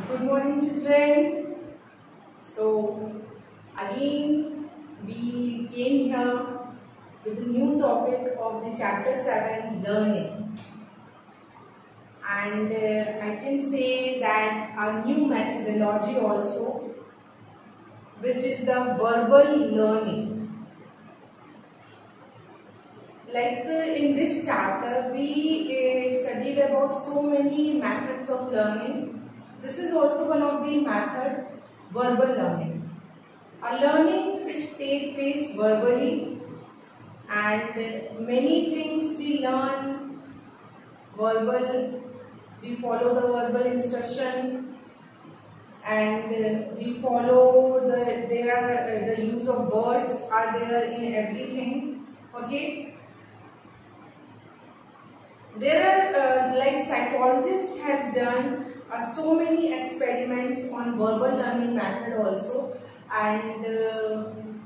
Good morning, children. So, again, we came here with a new topic of the chapter 7, learning. And I can say that a new methodology also, which is the verbal learning. Like in this chapter, we studied about so many methods of learning. This is also one of the method, verbal learning. A learning which take place verbally, and many things we learn verbal. We follow the verbal instruction, and we follow the use of words are there in everything. Okay. There are like psychologist has done so many experiments on verbal learning method also, and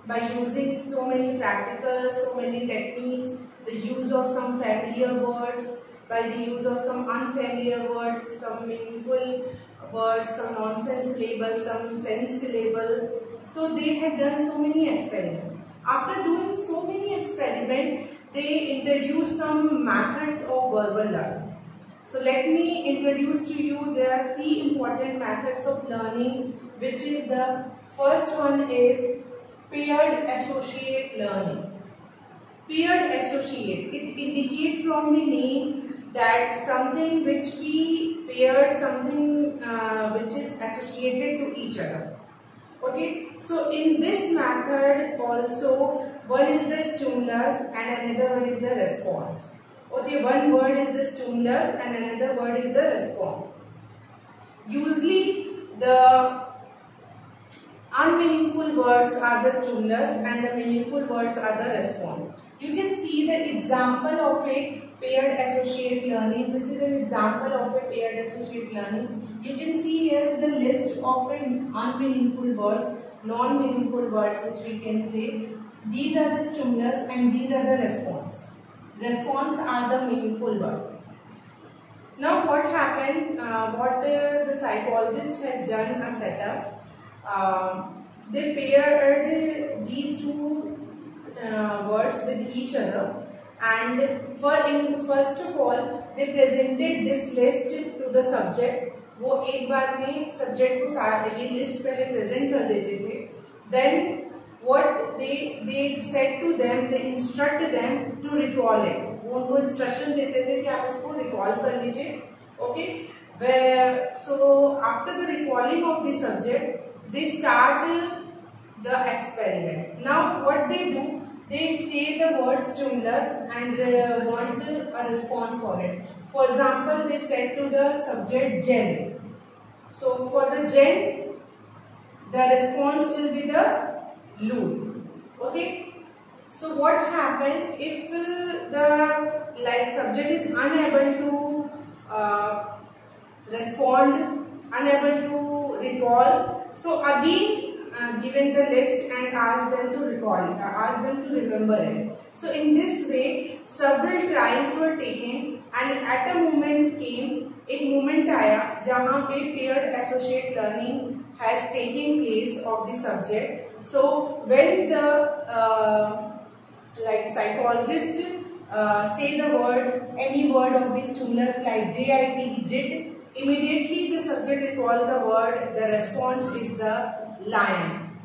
by using so many practicals, so many techniques, the use of some familiar words, by the use of some unfamiliar words, some meaningful words, some nonsense label, some sense label. So they had done so many experiments. After doing so many experiments, they introduce some methods of verbal learning. So let me introduce to you, there are three important methods of learning, which is the first one is paired associate learning. Paired associate, it indicates from the name that something which we paired, something which is associated to each other. Okay, so in this method also, one is the stimulus and another one is the response. Okay, one word is the stimulus and another word is the response. Usually the unmeaningful words are the stimulus and the meaningful words are the response. You can see the example of a paired associate learning. This is an example of a paired associate learning. You can see here is the list of unmeaningful words, non-meaningful words which we can say. These are the stimulus and these are the response. Response are the meaningful word. Now what happened, the psychologist has done a setup. They paired these two words with each other, and first of all they presented this list to the subject. वो एक बार में subject को सारा ये list पहले present कर देते थे. Then what they said to them, they instruct them to recall it. वो उनको इंस्ट्रक्शन देते थे कि आप इसको रिकॉल कर लीजिए. Okay. So after the recalling of the subject, they start the experiment. Now what they do, they say the word stimulus and they want a response for it. For example, they said to the subject gel. So for the gel, the response will be the lube. Okay. So what happened if the subject is unable to respond, unable to recall? So again, given the list and ask them to recall, ask them to remember it. So in this way, several trials were taken, and at a moment came, एक moment आया जहाँ पे paired associate learning has taken place of the subject. So when the psychologist say the word, any word of the stimulus like JIT, JIT, immediately the subject recall the word. The response is the lion.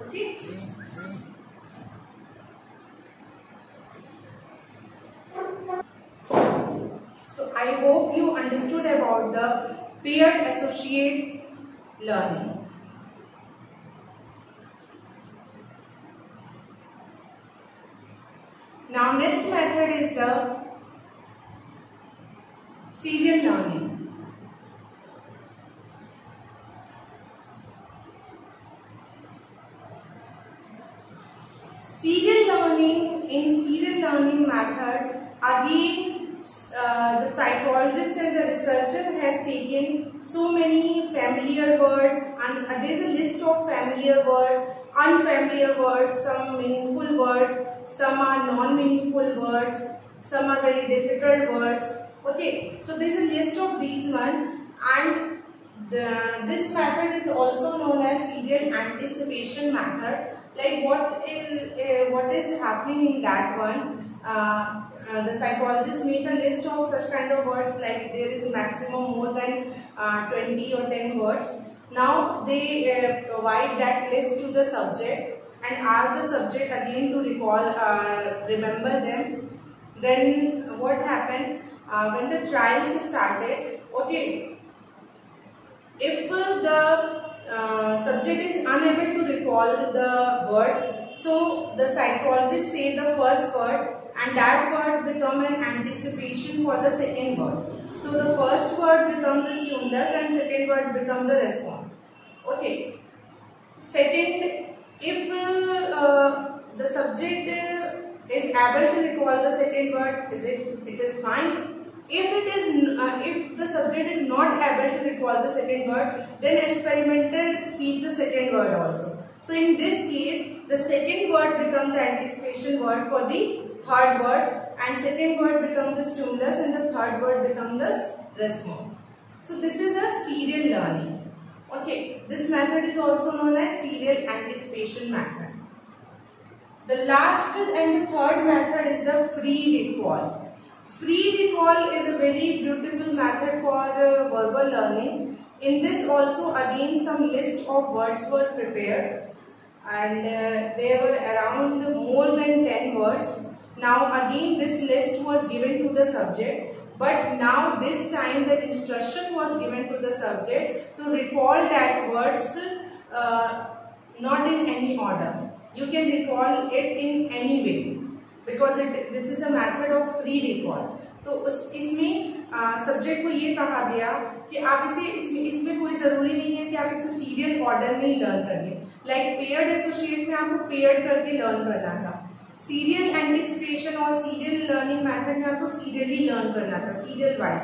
Okay. So I hope you understood about the paired associate learning. Now next method is the serial learning. In serial learning method, again the psychologist and the researcher has taken so many familiar words, and there is a list of familiar words, unfamiliar words, some meaningful words, some are non-meaningful words, some are very difficult words. Okay, so there is a list of these one, and this method is also known as serial anticipation method. Like what is happening in that one? The psychologists make a list of such kind of words, like there is maximum more than 20 or 10 words. Now they provide that list to the subject and ask the subject again to recall, remember them. Then what happened when the trials started? Okay, if the subject is unable to recall the words, so the psychologist say the first word, and that word become an anticipation for the second word. So the first word become the stimulus and second word become the response. Okay. Second, if the subject is able to recall the second word, it is fine. If the subject is not able to recall the second word, then experimenter speak the second word also. So in this case, the second word becomes the anticipation word for the third word, and second word becomes the stimulus and the third word becomes the response. So this is a serial learning. Okay, this method is also known as serial anticipation method. The last and the third method is the free recall. Free recall is a very beautiful method for verbal learning. In this also again some list of words were prepared, and there were around more than 10 words. Now again this list was given to the subject, but now this time the instruction was given to the subject to recall that words not in any order. You can recall it in any way, because this is a method of free recall. तो इसमें subject को ये कहा गया कि आप इसमें कोई जरूरी नहीं है कि आप इसे सीरियल ऑर्डर में ही लर्न करिए. लाइक पेयर्ड एसोसिएट में आपको पेयर्ड करके लर्न करना था. सीरियल एंटिसिपेशन और सीरियल लर्निंग मेथड में आपको सीरियली लर्न करना था, serial wise.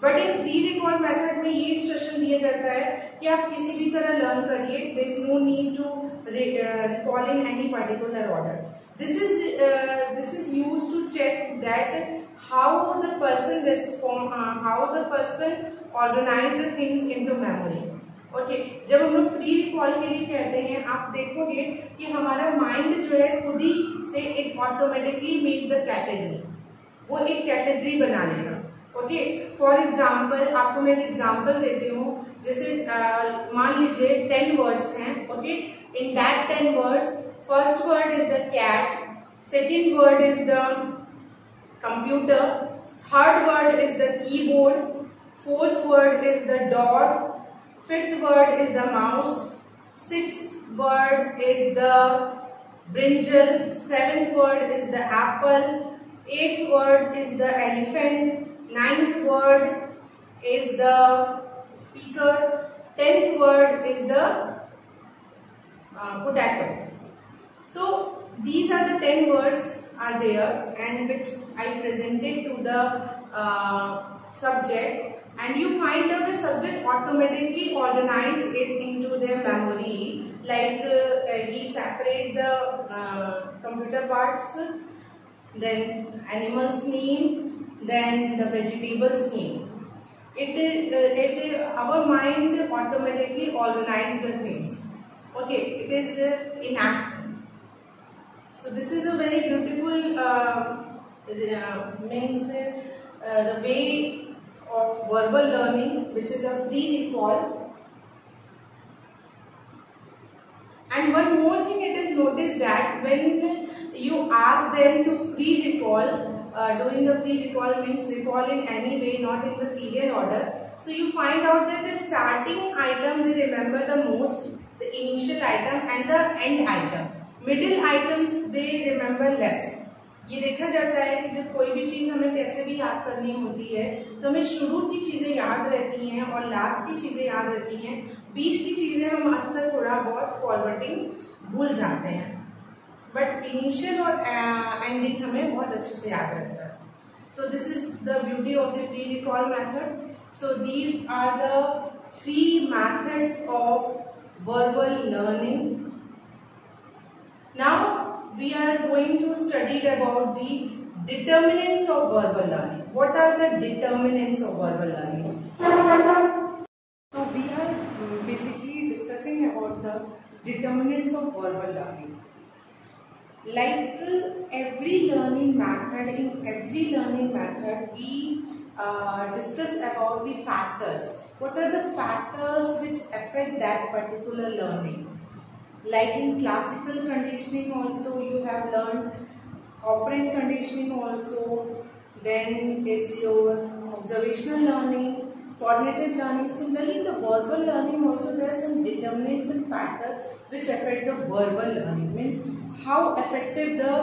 But in free recall method में ये इंस्ट्रक्शन दिया जाता है कि आप किसी भी तरह लर्न करिए. There is no need to recall in any particular order. This is used to check that how the person respond, how the person organize the things into memory. Okay, जब हम लोग फ्री रिकॉल के लिए कहते हैं, आप देखोगे कि हमारा माइंड जो है खुद ही से एक ऑटोमेटिकली मेक द कैटेगरी, वो एक कैटेगरी बना लेगा. ओके, फॉर एग्जाम्पल आपको मैं एक एग्जाम्पल देती हूँ. जैसे मान लीजिए 10 वर्ड्स हैं. Okay, in that 10 words first word is the cat, second word is the computer, third word is the keyboard, fourth word is the dog, fifth word is the mouse, sixth word is the brinjal, seventh word is the apple, eighth word is the elephant, ninth word is the speaker, 10th word is the potato. So these are the 10 words are there, and which I presented to the subject, and you find out the subject automatically organize it into their memory. Like he separate the computer parts, then animals name, then the vegetables name. Our mind automatically organize the things. Okay, it is inactive. So this is a very beautiful means the way of verbal learning, which is a free recall. And one more thing, it is noticed that when you ask them to free recall, doing the free recall means recall in any way, not in the serial order. So you find out that the starting item they remember the most, the initial item, and the end item. Middle items they remember less. ये देखा जाता है कि जब कोई भी चीज हमें कैसे भी याद करनी होती है तो हमें शुरू की चीजें याद रहती हैं और लास्ट की चीजें याद रहती हैं. बीच की चीजें हम अक्सर थोड़ा बहुत फॉरवर्डिंग भूल जाते हैं, बट इनिशियल और एंडिंग हमें बहुत अच्छे से याद रहता है. So this is the beauty of the free recall method. So these are the 3 methods of verbal learning. Now we are going to study about the Determinants of verbal learning. What are the determinants of verbal learning? So we are basically discussing about the determinants of verbal learning. Like every learning method, we discuss about the factors. What are the factors which affect that particular learning? Like in classical conditioning also you have learned, operant conditioning also, then is your observational learning, cognitive learning. Similarly, in the verbal learning also there are some determinants and factors which affect the verbal learning, means how effective the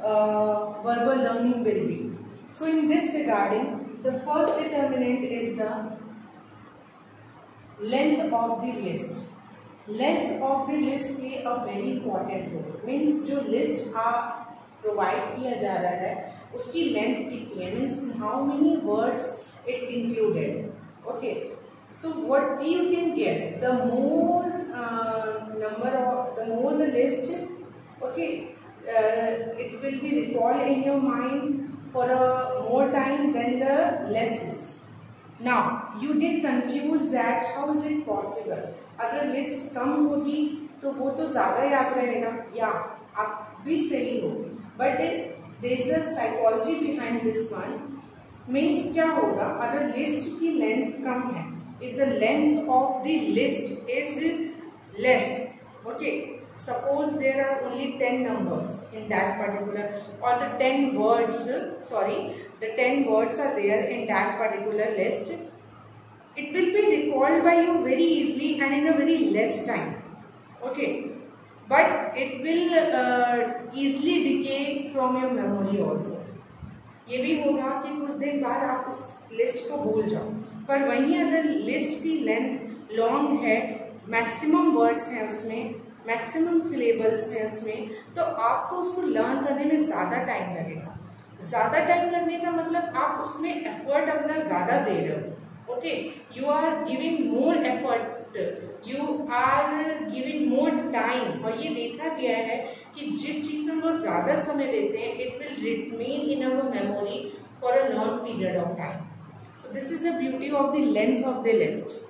verbal learning will be. So in this regarding, the first determinant is the length of the list. Length of the list play a very important role. Means जो list provide किया जा रहा है उसकी length कितनी है, means how many words it included. Okay, so what you can guess, the more the more the list, okay, it will be recalled in your mind for a more time than the less list. Now you get confused that how is it possible, अगर list कम होगी तो वो तो ज़्यादा याद रहेगा, या आप भी सही हो, but there is a psychology behind this one. Means क्या होगा अगर लिस्ट की लेंथ कम है, if the length of the list is less, okay, suppose there are only 10 numbers in that particular, or the 10 words, the 10 words are there in that particular list, it will be recalled by you very easily and in a very less time, okay, but it will easily decay from your memory also. ये भी होगा कि कुछ दिन बाद आप उस list को भूल जाओ, पर वहीं अगर लिस्ट की लेंथ लॉन्ग है, मैक्सिमम वर्ड्स हैं उसमें, मैक्सिमम सिलेबल्स हैं उसमें, तो आपको उसको लर्न करने में ज़्यादा टाइम लगेगा. ज़्यादा टाइम लगने का मतलब आप उसमें एफर्ट अपना ज़्यादा दे रहे हो, okay, you are giving more effort, you are giving more time. और ये देखा गया है कि जिस चीज़ में हम लोग ज़्यादा समय देते हैं, it will remain in our memory for a long period of time. So this is the beauty of the length of the list.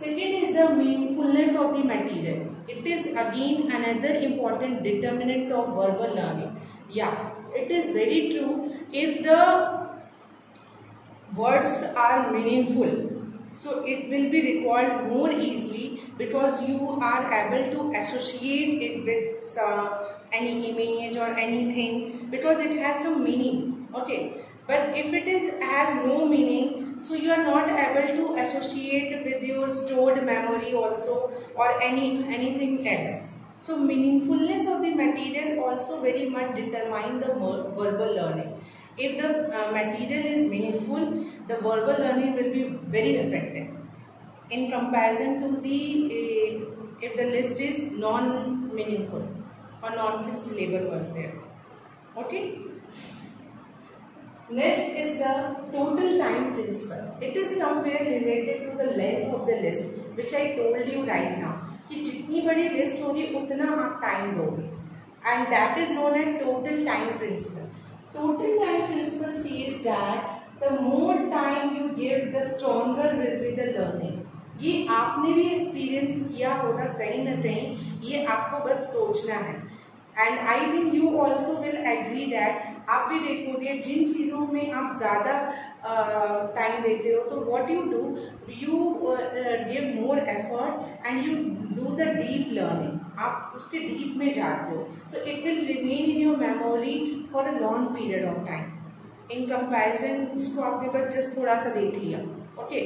Second is the meaningfulness of the material. It is again another important determinant of verbal learning. Yeah, it is very true. If the words are meaningful, so it will be recalled more easily because you are able to associate it with any image or anything, because it has some meaning. Okay, but if it has no meaning, so you are not able to associate with your stored memory also or anything else. So meaningfulness of the material also very much determine the verbal learning. If the material is meaningful, the verbal learning will be very effective in comparison to the if the list is non-meaningful or nonsense syllable was there. Okay. Next is the total time principle. It is somewhere related to the length of the list, which I told you right now. कि जितनी बड़ी list होगी उतना आप time दोगे, and that is known as total time principle. Total time principle says that the more time you give, the stronger will be the learning. ये आपने भी एक्सपीरियंस किया होगा कहीं ना कहीं, ये आपको बस सोचना है. And I think you also will agree that आप भी देखोगे जिन चीज़ों में आप ज़्यादा टाइम देते हो, तो what you do, you give more effort and you do the deep learning. आप उसके डीप में जाते हो, तो it will remain in your memory for a long period of time. In comparison, जिसको आपने बस just थोड़ा सा देख लिया, okay,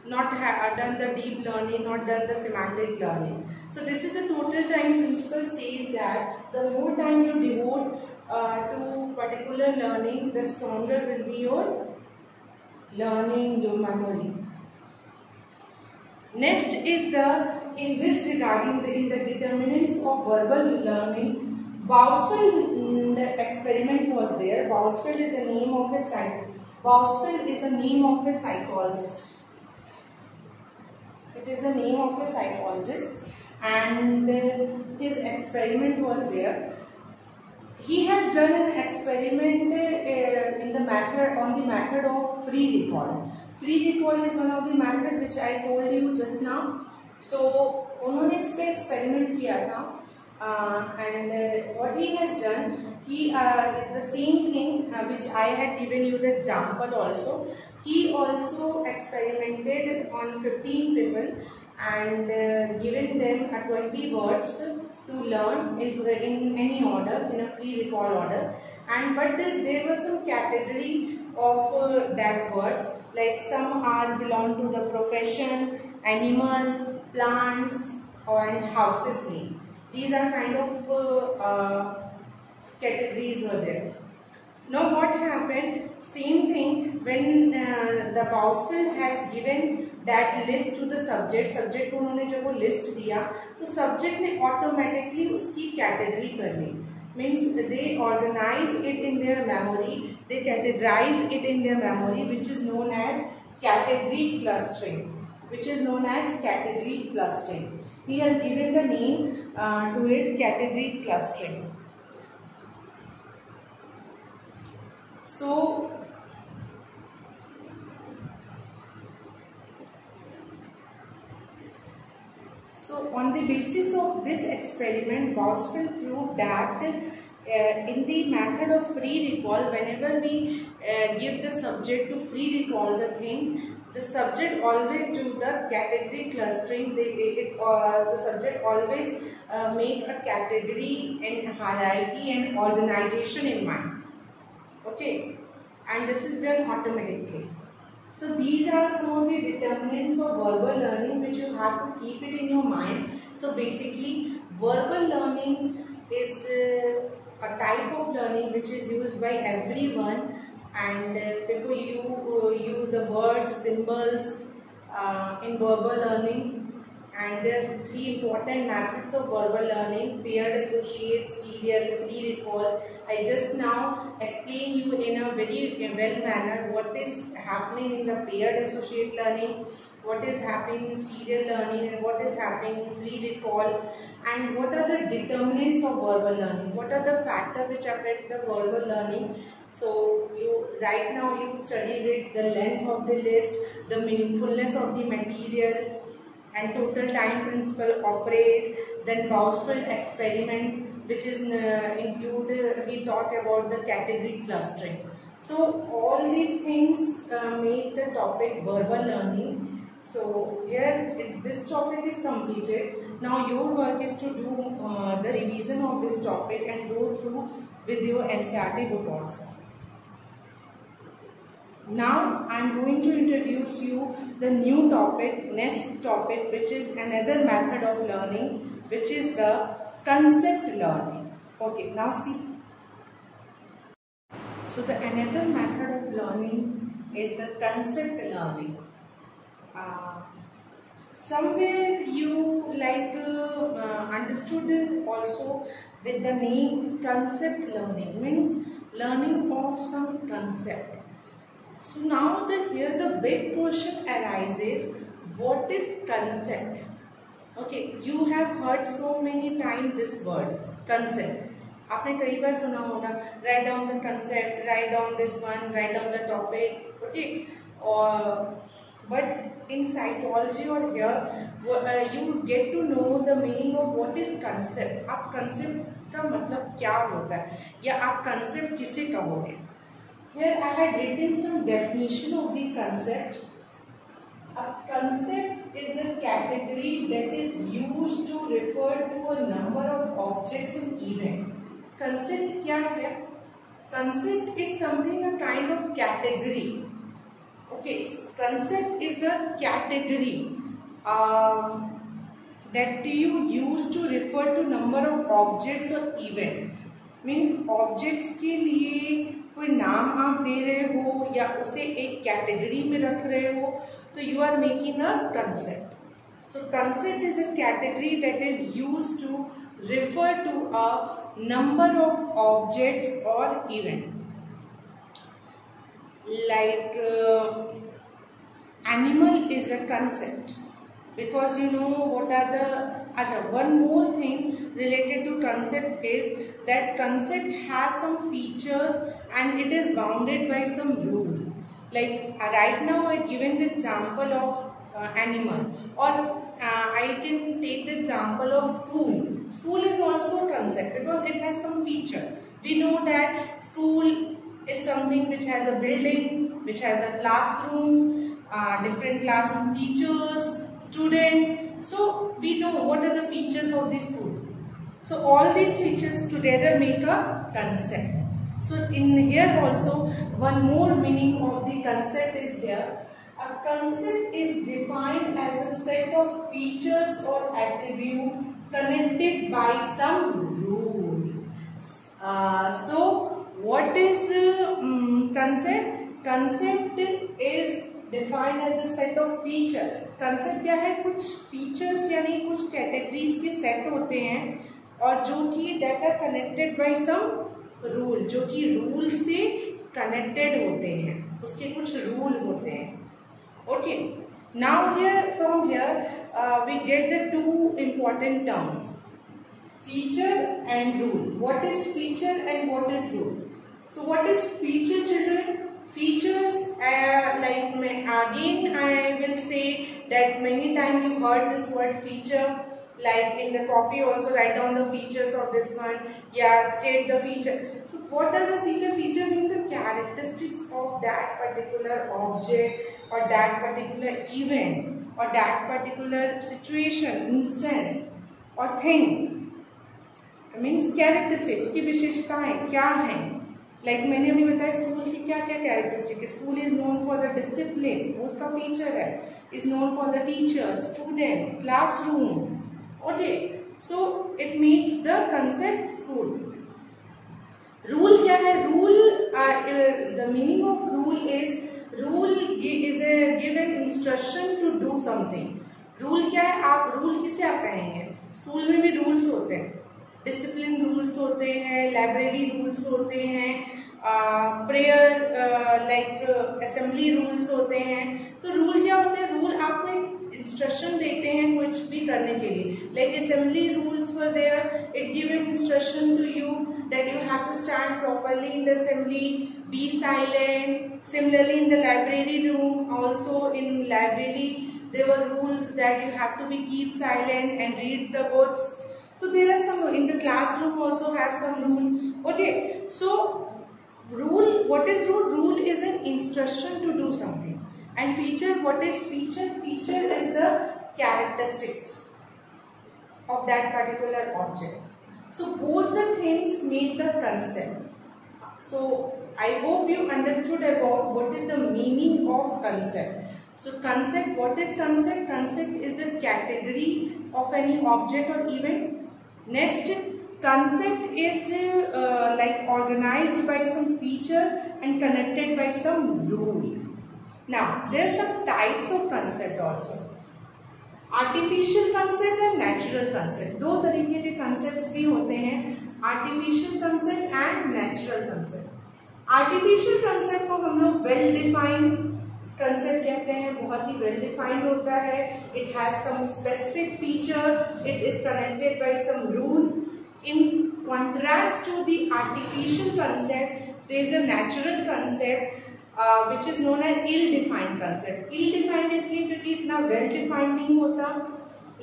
not done the deep learning, not done the semantic learning. So this is the total time principle says that the more time you devote to particular learning, the stronger will be your learning, your memory. Next is in this regarding in the determinants of verbal learning, Bousfield experiment was there. Bousfield is the name of a psychologist. It is the name of a psychologist, and his experiment was there. he has done an experiment in the method on the method of free recall. Free recall is one of the method which I told you just now. So उन्होंने इस पे experiment किया था and what he has done, he the same thing which I had given you the example also. He also experimented on 15 people and given them 20 words to learn in any order, in a free recall order, and but there was some category of that words, like some are belong to the profession, animal, plants, and houses name. These are kind of categories were there. Now what happened, same thing when the Bousfield has given that list to the subject को उन्होंने जब वो list दिया तो subject ने automatically उसकी category कर ली. Means they organize it in their memory, they categorize it in their memory, which is known as category clustering. Which is known as category clustering. He has given the name to it, category clustering. So on the basis of this experiment, Bousfield proved that in the method of free recall, whenever we give the subject to free recall the things, the subject always do the category clustering. The subject always make a category and hierarchy and organization in mind. Okay, and this is done automatically. So these are some of the determinants of verbal learning which you have to keep it in your mind. So basically, verbal learning is a type of learning which is used by everyone, and people use the words, symbols in verbal learning. And there's 3 important methods of verbal learning: paired associate, serial, free recall. I just now explain you in a very well manner what is happening in the paired associate learning, what is happening in serial learning, and what is happening in free recall, and what are the determinants of verbal learning, what are the factors which affect the verbal learning. So right now you studied it, the length of the list, the meaningfulness of the material, and total time principle operate, then Bousfield experiment, which is we talk about the category clustering. So all these things make the topic verbal learning. So here this topic is completed. Now your work is to do the revision of this topic and go through with your NCERT book also. Now I am going to introduce you the new topic, next topic, which is another method of learning, which is the concept learning. Okay, now see. So the another method of learning is the concept learning. Somewhere you like understood also with the name concept learning, means learning of some concept. So now here the big question arises, what is concept? Okay, you have heard so many times this word concept. आपने कई बार सुना होगा, write down the concept, write down this one, write down the topic. Okay, but in psychology or here you get to know the meaning of what is concept. आप concept का मतलब क्या होता है या आप concept किसे कहोगे? Here I had written some definition of the concept. A concept is a category that is used to refer to a number of objects and events. Concept क्या है? Concept is something a kind of category. Okay, concept is a category that you use to refer to number of objects or event. Means objects के लिए कोई नाम आप दे रहे हो या उसे एक कैटेगरी में रख रहे हो, तो you are making a concept. So concept is a category that is used to refer to a number of objects or event. Like animal is a concept because you know what are the अच्छा, one more thing related to concept is that concept has some features and it is bounded by some rule. Like right now I given the example of animal, or I can take the example of school. School is also a concept because it has some feature. We know that school is something which has a building, which has a classroom, different classroom teachers, student. So we know what are the features of the school. So all these features together make a concept. So in here also one more meaning of the concept is here. A concept is defined as a set of features or attributes connected by some rule. So what is concept? Concept is defined as a set of feature. Concept क्या है? कुछ features यानी कुछ categories के set होते हैं और जो कि that are connected by some rule, जो कि रूल से कनेक्टेड होते हैं, उसके कुछ रूल होते हैं. Okay, now here from here we get the two important terms, feature and rule. What is feature and what is rule? So what is feature children? Features, like again I will say that many times you heard this word feature, like in the copy also write down the features of this one. Yeah, state the feature. So what are the feature? Feature means the characteristics of that particular object or that particular event or that particular situation, instance or thing. It means characteristics, उसकी विशेषताएं क्या हैं. Like मैंने अभी बताया school की क्या क्या कैरेक्टरिस्टिक है. School is known for the discipline, वो उसका फीचर है. Is known for the teacher, student, classroom. Okay, so it means the concept school. Rule क्या है? Rule, the meaning of rule is a given instruction to do something. Rule क्या है? आप rule किसे आप कहेंगे? स्कूल में भी रूल्स होते हैं, डिसिप्लिन रूल्स होते हैं, लाइब्रेरी रूल्स होते हैं, प्रेयर लाइक असेंबली रूल्स होते हैं. तो रूल क्या होते हैं? रूल आपको इंस्ट्रक्शन देते हैं कुछ भी करने के लिए. Like assembly rules were there, it give an instruction to you that you have to stand properly in the assembly, be silent. Similarly in the library room, also in library there were rules that you have to be keep silent and read the books. So there are some in the classroom also has some rule. Okay, so rule, what is rule? Rule is an instruction to do something. And feature, what is feature? Feature is the characteristics of that particular object. So both the things make the concept. So I hope you understood about what is the meaning of concept. So concept, what is concept? Concept is a category of any object or event. Next, concept is like organized by some feature and connected by some rule. Now there are some types of concept also. Artificial concept and natural concept. दो तरीके के concept भी होते हैं, artificial concept and natural concept. Artificial concept को हम लोग well defined concept कहते हैं, बहुत ही वेल डिफाइंड होता है. It has some specific feature, it is connected by some rule. In contrast to the artificial concept there is a natural concept which is known as ill-defined concept. Ill-defined इसलिए क्योंकि इतना well-defined नहीं होता.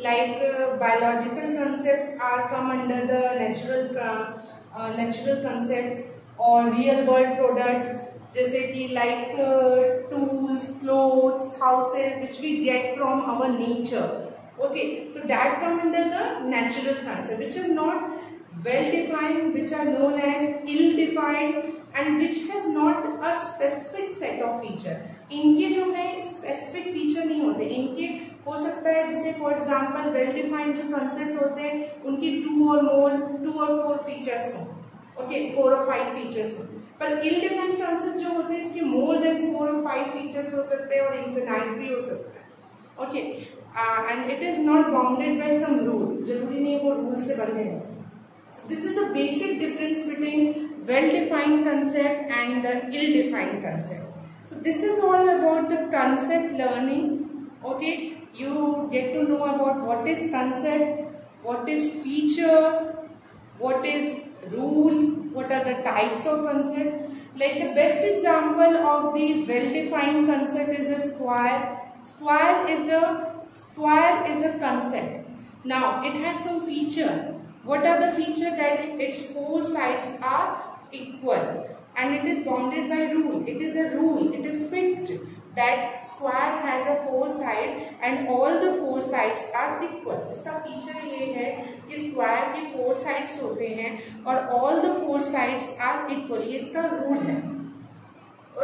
Like biological concepts are come under the natural concepts or real world products, जैसे कि like tools, clothes, houses which we get from our nature. Okay, so that come under the natural concept, which is not well-defined, which are known as ill-defined and which has not a specific set of feature. इनके जो है specific feature नहीं होते. इनके हो सकता है जैसे for example well-defined जो concept होते हैं उनकी 2 or 4 features हो. Okay, 4 or 5 features हो. पर ill-defined concept जो होते हैं इसके more than 4 or 5 features हो सकते हैं और infinite भी हो सकता है. Okay, and it is not bounded by some rule. जरूरी नहीं वो rule से बंधे हो. So this is the basic difference between well-defined concept and the ill-defined concept. So this is all about the concept learning. Okay, you get to know about what is concept, what is feature, what is rule, what are the types of concept. Like the best example of the well-defined concept is a square. Square is a concept. Now it has some feature. What are the feature? That its four sides are equal and it is bounded by rule. It is a rule. It is fixed that square has a four side and all the four sides are equal. इसका feature ये है कि square के four sides होते हैं और all the four sides are equal. ये इसका रूल है.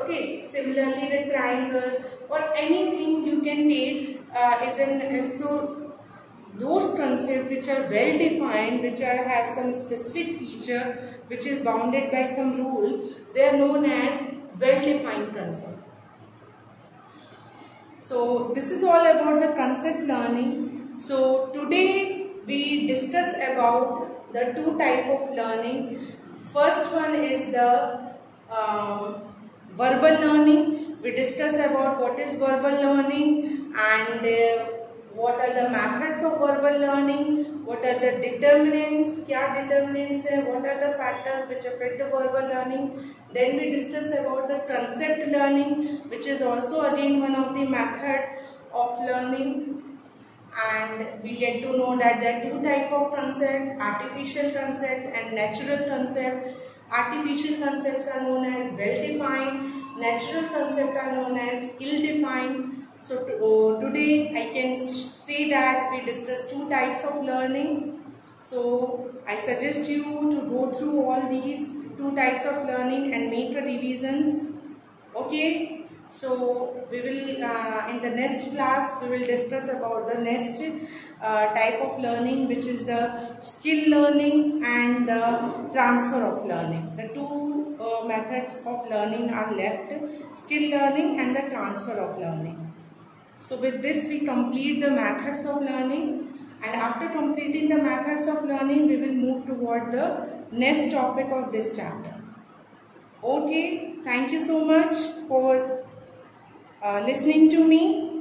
Okay. Similarly, the triangle or anything you can take so those concepts which are well defined, which has some specific feature, which is bounded by some rule, they are known as well defined concept. So this is all about the concept learning. So today we discuss about the two type of learning. First one is the verbal learning. We discuss about what is verbal learning and what are the methods of verbal learning, what are the determinants, kya determinants hai, what are the factors which affect the verbal learning. Then we discuss about the concept learning, which is also again one of the method of learning. And we get to know that there are two type of concept, artificial concept and natural concept. Artificial concepts are known as well-defined, natural concepts are known as ill-defined. So today I can say that we discussed two types of learning. So I suggest you to go through all these two types of learning and make a revisions. Okay. So we will in the next class we will discuss about the next type of learning, which is the skill learning and the transfer of learning. The two methods of learning are left: skill learning and the transfer of learning. So with this we complete the methods of learning, and after completing the methods of learning we will move toward the next topic of this chapter. Okay, thank you so much for listening to me.